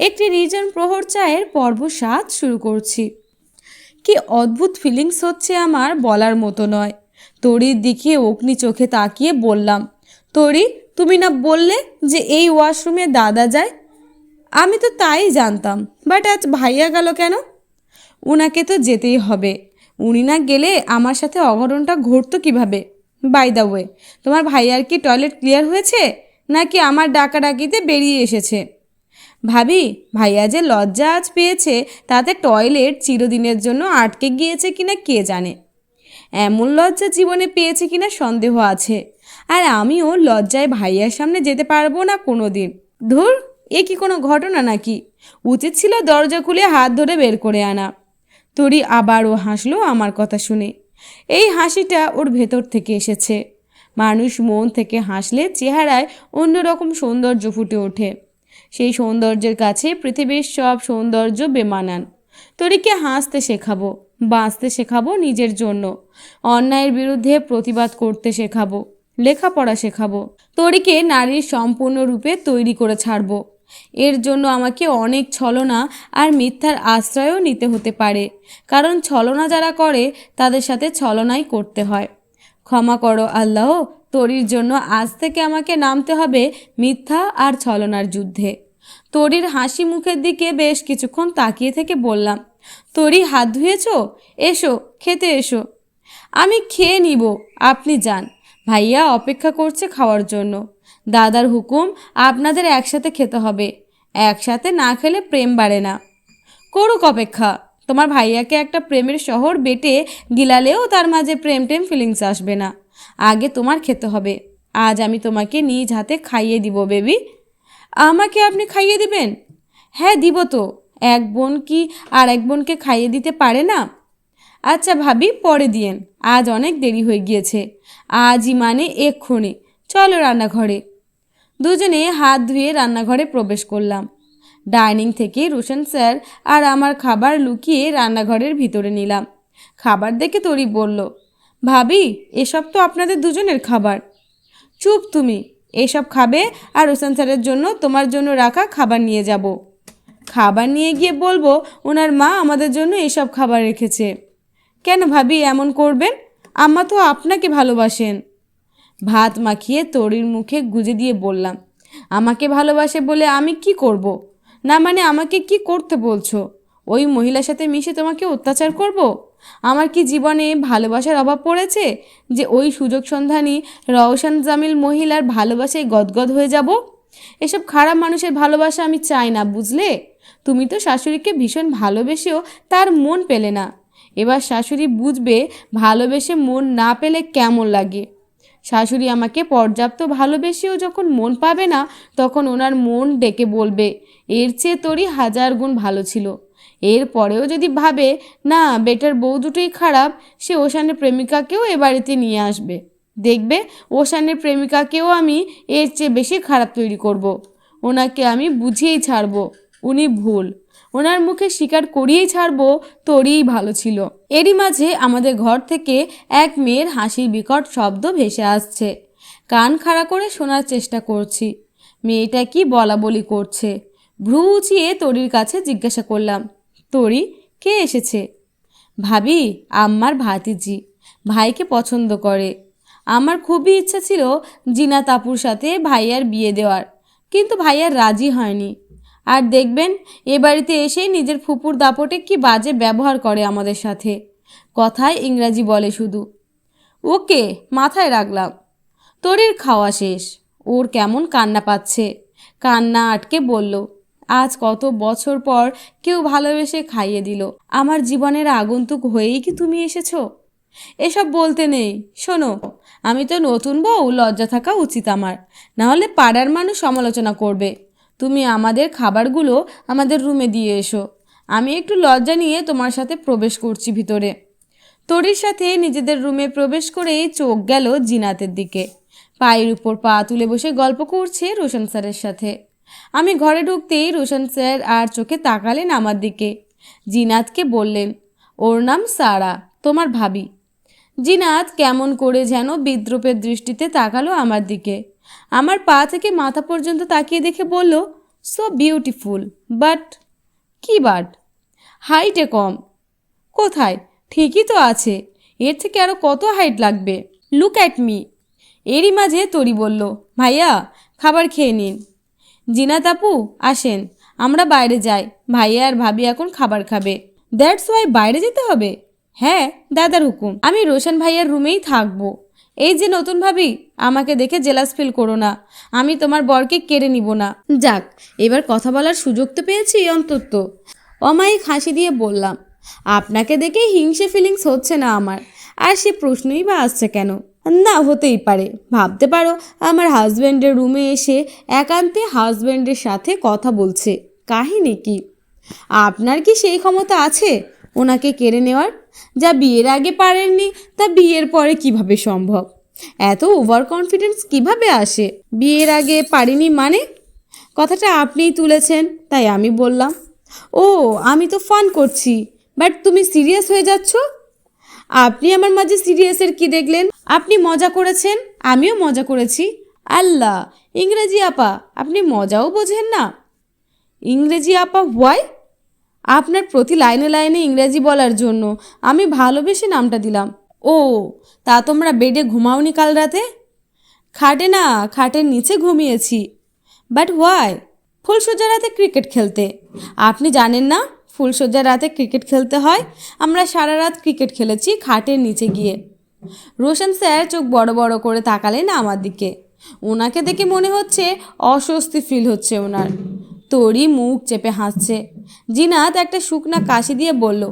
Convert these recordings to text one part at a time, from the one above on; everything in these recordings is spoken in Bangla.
একটি নির্জন প্রহর চায়ের পর্ব 7 শুরু করছি। কি অদ্ভুত ফিলিংস হচ্ছে আমার, বলার মতো নয়। তরির দিকে অগ্নি চোখে তাকিয়ে বললাম, তরি, তুমি না বললে যে এই ওয়াশরুমে দাদা যায়? আমি তো তাই জানতাম, বাট আজ ভাইয়া গেল কেন? উনাকে তো যেতেই হবে, উনি না গেলে আমার সাথে অঘটনটা ঘটতো কিভাবে? বাই দ্য ওয়ে, তোমার ভাইয়ার কি টয়লেট ক্লিয়ার হয়েছে, নাকি আমার ডাকাডাকিতে বেরিয়ে এসেছে? ভাবি, ভাইয়া যে লজ্জা আজ পেয়েছে তাতে টয়লেট চিরদিনের জন্য আটকে গিয়েছে কিনা কে জানে। এমন লজ্জা জীবনে পেয়েছে কিনা সন্দেহ আছে। আর আমিও লজ্জায় ভাইয়ার সামনে যেতে পারবো না কোনো দিন। ধুর, এ কি কোনো ঘটনা নাকি? উচিত ছিল দরজা খুলে হাত ধরে বের করে আনা। তরি আবারও হাসলো আমার কথা শুনে। এই হাসিটা ওর ভেতর থেকে এসেছে। মানুষ মন থেকে হাসলে চেহারায় অন্যরকম সৌন্দর্য ফুটে ওঠে। সেই সৌন্দর্যের কাছে পৃথিবীর সব সৌন্দর্য বেমানান। তরিকে হাসতে শেখাবো, বাঁচতে শেখাবো নিজের জন্য, অন্যায়ের বিরুদ্ধে প্রতিবাদ করতে শেখাবো, লেখাপড়া শেখাবো। তরিকে নারীর সম্পূর্ণরূপে তৈরি করে ছাড়বো। এর জন্য আমাকে অনেক ছলনা আর মিথ্যার আশ্রয়ও নিতে হতে পারে, কারণ ছলনা যারা করে তাদের সাথে ছলনাই করতে হয়। ক্ষমা করো আল্লাহ, তরির জন্য আজ থেকে আমাকে নামতে হবে মিথ্যা আর ছলনার যুদ্ধে। তরির হাসি মুখের দিকে বেশ কিছুক্ষণ তাকিয়ে থেকে বললাম, তরি, হাত ধুয়েছ? এসো, খেতে এসো। আমি খেয়ে নিব, আপনি যান। ভাইয়া অপেক্ষা করছে খাওয়ার জন্য। দাদার হুকুম, আপনাদের একসাথে খেতে হবে। একসাথে না খেলে প্রেম বাড়ে না। করুক অপেক্ষা। তোমার ভাইয়াকে একটা প্রেমের শহর বেটে গিলালেও তার মাঝে প্রেম টেম ফিলিংস আসবে না। আগে তোমার খেতে হবে। আজ আমি তোমাকে নিজ হাতে খাইয়ে দিব বেবি। আমাকে আপনি খাইয়ে দিবেন? হ্যাঁ, দিব তো। এক বোন কি আর এক বোনকে খাইয়ে দিতে পারে না? আচ্ছা ভাবি, পরে দিয়েন, আজ অনেক দেরি হয়ে গিয়েছে। আজই মানে এক্ষুনি। চলো রান্নাঘরে। দুজনে হাত ধুয়ে রান্নাঘরে প্রবেশ করলাম। ডাইনিং থেকে রোশন স্যার আর আমার খাবার লুকিয়ে রান্নাঘরের ভিতরে নিলাম। খাবার দেখে তরি বলল, ভাবি, এসব তো আপনাদের দুজনের খাবার। চুপ তুমি, এসব খাবে আর রোশন স্যারের জন্য তোমার জন্য রাখা খাবার নিয়ে যাব। খাবার নিয়ে গিয়ে বলবো ওনার মা আমাদের জন্য এসব খাবার রেখেছে। কেন ভাবি এমন করবেন? আম্মা তো আপনাকে ভালোবাসেন। ভাত মাখিয়ে তরির মুখে গুজে দিয়ে বললাম, আমাকে ভালোবাসে বলে আমি কি করব? না মানে আমাকে কি করতে বলছো? ওই মহিলার সাথে মিশে তোমাকে অত্যাচার করব? আমার কি জীবনে ভালোবাসার অভাব পড়েছে যে ওই সুযোগ সন্ধানী রওশন জামিল মহিলার ভালোবাসায় গদগদ হয়ে যাব? এসব খারাপ মানুষের ভালোবাসা আমি চাই না, বুঝলে? তুমি তো শাশুড়িকে ভীষণ ভালোবেসেও তার মন পেলে না। এবার শাশুড়ি বুঝবে ভালোবেসে মন না পেলে কেমন লাগে। শাশুড়ি আমাকে পর্যাপ্ত ভালোবেসেও যখন মন পাবে না, তখন ওনার মন ডেকে বলবে, এর চেয়ে তোরই 1000 গুণ ভালো ছিল। এর পরেও যদি ভাবে না বেটার বউ দুটোই খারাপ, সে ওশানের প্রেমিকাকেও এ বাড়িতে নিয়ে আসবে। দেখবে ওশানের প্রেমিকাকেও আমি এর চেয়ে বেশি খারাপ তৈরি করব। ওনাকে আমি বুঝিয়েই ছাড়বো উনি ভুল। ওনার মুখে স্বীকার করিয়েই ছাড়বো তোরই ভালো ছিল। এরই মাঝে আমাদের ঘর থেকে এক মেয়ের হাসির বিকট শব্দ ভেসে আসছে। কান খাড়া করে শোনার চেষ্টা করছি। মেয়েটা কি বলা বলি করছে। ভ্রু উঁচিয়ে তরির কাছে জিজ্ঞাসা করলাম, তরি, কে এসেছে? ভাবি, আম্মার ভাতিজি, ভাইকে পছন্দ করে। আমার খুবই ইচ্ছা ছিল জিনাত আপুর সাথে ভাইয়ার বিয়ে দেওয়ার, কিন্তু ভাইয়ার রাজি হয়নি। আর দেখবেন এ বাড়িতে এসেই নিজের ফুপুর দাপটে কি বাজে ব্যবহার করে আমাদের সাথে। কথায় ইংরাজি বলে শুধু। ওকে, মাথায় রাখলাম। তরির খাওয়া শেষ। ওর কেমন কান্না পাচ্ছে। কান্না আটকে বলল, আজ কত বছর পর কেউ ভালোবেসে খাইয়ে দিল। আমার জীবনের আগন্তুক হয়েই কি তুমি এসেছো? এসব বলতে নেই। শোনো, আমি তো নতুন বউ, লজ্জা থাকা উচিত আমার, নাহলে পাড়ার মানুষ সমালোচনা করবে। তুমি আমাদের খাবারগুলো আমাদের রুমে দিয়ে এসো। আমি একটু লজ্জা নিয়ে তোমার সাথে প্রবেশ করছি ভিতরে। তরির সাথে নিজেদের রুমে প্রবেশ করেই চোখ গেল জিনাতের দিকে। পায়ের উপর পা তুলে বসে গল্প করছে রোশন স্যারের সাথে। আমি ঘরে ঢুকতেই রোশন স্যার আর চোখে তাকালেন আমার দিকে। জিনাতকে বললেন, ওর নাম সারা, তোমার ভাবি। জিনাত কেমন করে যেন বিদ্রুপের দৃষ্টিতে তাকালো আমার দিকে। আমার পা থেকে মাথা পর্যন্ত তাকিয়ে দেখে বলল, সো বিউটিফুল বাট কি বাট? হাইটে কম। কোথায়? ঠিকই তো আছে, এর থেকে আরও কত হাইট লাগবে। Look at me. এরই মাঝে তরি বলল, ভাইয়া খাবার খেয়ে নিন। জিনাত আপু আসেন, আমরা বাইরে যাই, ভাইয়া আর ভাবি এখন খাবার খাবে। দ্যাটস ওয়াই বাইরে যেতে হবে? হ্যাঁ, দাদার হুকুম। আমি রোশন ভাইয়ার রুমেই থাকবো। এই যে নতুন ভাবি, আমাকে দেখে জেলাস ফিল করো না, আমি তোমার বরকে কেড়ে নিব না। যাক, এবার কথা বলার সুযোগ তো পেয়েছি অন্তত। অমায়িক হাসি দিয়ে বললাম, আপনাকে দেখে হিংসে ফিলিংস হচ্ছে না আমার, আর সে প্রশ্নই বা আসছে কেন? না, হতেই পারে, ভাবতে পারো আমার হাজব্যান্ডের রুমে এসে একান্তে হাজব্যান্ডের সাথে কথা বলছে, কাহিনী কি? আপনার কি সেই ক্ষমতা আছে ওনাকে কেড়ে নেওয়ার? যা বিয়ের আগে পারেননি তা বিয়ের পরে কিভাবে সম্ভব? এত ওভার কনফিডেন্স কিভাবে আসে? বিয়ের আগে পারিনি মানে? কথাটা আপনিই তুলেছেন তাই আমি বললাম। ও, আমি তো ফান করছি, বাট তুমি সিরিয়াস হয়ে যাচ্ছ। আপনি আমার মাঝে সিরিয়াসের কি দেখলেন? আপনি মজা করেছেন, আমিও মজা করেছি। আল্লাহ, ইংরেজি আপা, আপনি মজাও বোঝেন না? ইংরেজি আপা হোয়াই? আপনার প্রতি লাইনে লাইনে ইংরেজি বলার জন্য আমি ভালোবেসে নামটা দিলাম। ও, তা তোমরা বেডে ঘুমাওনি কাল রাতে? খাটে না, খাটের নিচে ঘুমিয়েছি। But why? ফুলসজ্জা রাতে ক্রিকেট খেলতে। আপনি জানেন না ফুলসজ্জা রাতে ক্রিকেট খেলতে হয়? আমরা সারা রাত ক্রিকেট খেলেছি খাটের নিচে গিয়ে। রোশন স্যার চোখ বড় বড় করে তাকালেন আমার দিকে। ওনাকে দেখে মনে হচ্ছে অস্বস্তি ফিল হচ্ছে ওনার। তরি মুখ চেপে হাসছে। জিনাত একটা শুকনা কাশি দিয়ে বলল,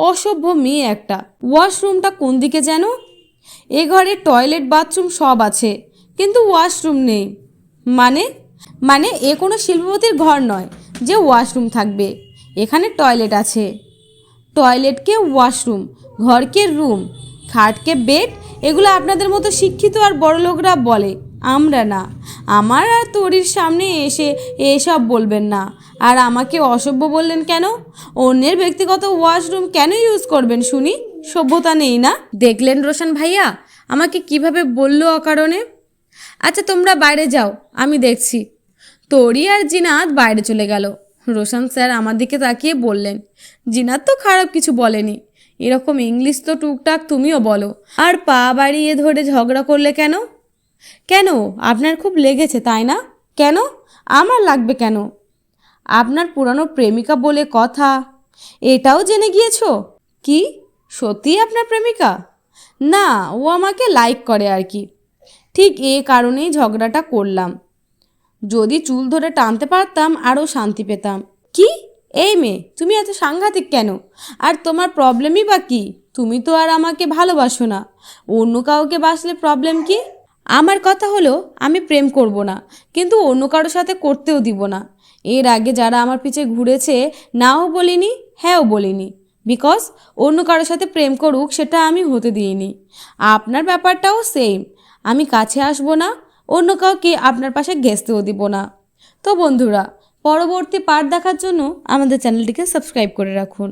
অসভ্য মেয়ে একটা। ওয়াশরুমটা কোন দিকে যেন? এ ঘরে টয়লেট বাথরুম সব আছে, কিন্তু ওয়াশরুম নেই। মানে? মানে এ কোনো শিল্পপতির ঘর নয় যে ওয়াশরুম থাকবে। এখানে টয়লেট আছে। টয়লেটকে ওয়াশরুম, ঘরকে রুম, খাটকে বেড, এগুলো আপনাদের মতো শিক্ষিত আর বড়লোকরা বলে, আমরা না। আমার আর তরির সামনে এসে এসব বলবেন না। আর আমাকে অসভ্য বললেন কেন? অন্যের ব্যক্তিগত ওয়াশরুম কেন ইউজ করবেন শুনি? সভ্যতা নেই না? দেখলেন রোশন ভাইয়া আমাকে কিভাবে বললো অকারণে? আচ্ছা তোমরা বাইরে যাও, আমি দেখছি। তরি আর জিনাত বাইরে চলে গেল। রোশন স্যার আমার দিকে তাকিয়ে বললেন, জিনাত তো খারাপ কিছু বলেনি, এরকম ইংলিশ তো টুকটাক তুমিও বলো। আর পা বাড়িয়ে ধরে ঝগড়া করলে কেন? কেন, আপনার খুব লেগেছে তাই না? কেন আমার লাগবে কেন? আপনার পুরানো প্রেমিকা বলে কথা, এটাও জেনে গিয়েছো? কি সত্যিই আপনার প্রেমিকা? না, ও আমাকে লাইক করে আর কি। ঠিক এ কারণেই ঝগড়াটা করলাম। যদি চুল ধরে টানতে পারতাম আরও শান্তি পেতাম। কি? এই মেয়ে, তুমি এত সাংঘাতিক কেন? আর তোমার প্রবলেমই বা কি? তুমি তো আর আমাকে ভালোবাসো না, অন্য কাউকে বাসলে প্রবলেম কি? আমার কথা হলো আমি প্রেম করব না, কিন্তু অন্য কারোর সাথে করতেও দিব না। এর আগে যারা আমার পিছে ঘুরেছে নাও বলিনি, হ্যাঁও বলিনি, বিকজ অন্য কারোর সাথে প্রেম করুক সেটা আমি হতে দিইনি। আপনার ব্যাপারটাও সেম, আমি কাছে আসবো না, অন্য কাউকে আপনার পাশে ঘেঁচতেও দিব না। তো বন্ধুরা, পরবর্তী পার্ট দেখার জন্য আমাদের চ্যানেলটিকে সাবস্ক্রাইব করে রাখুন।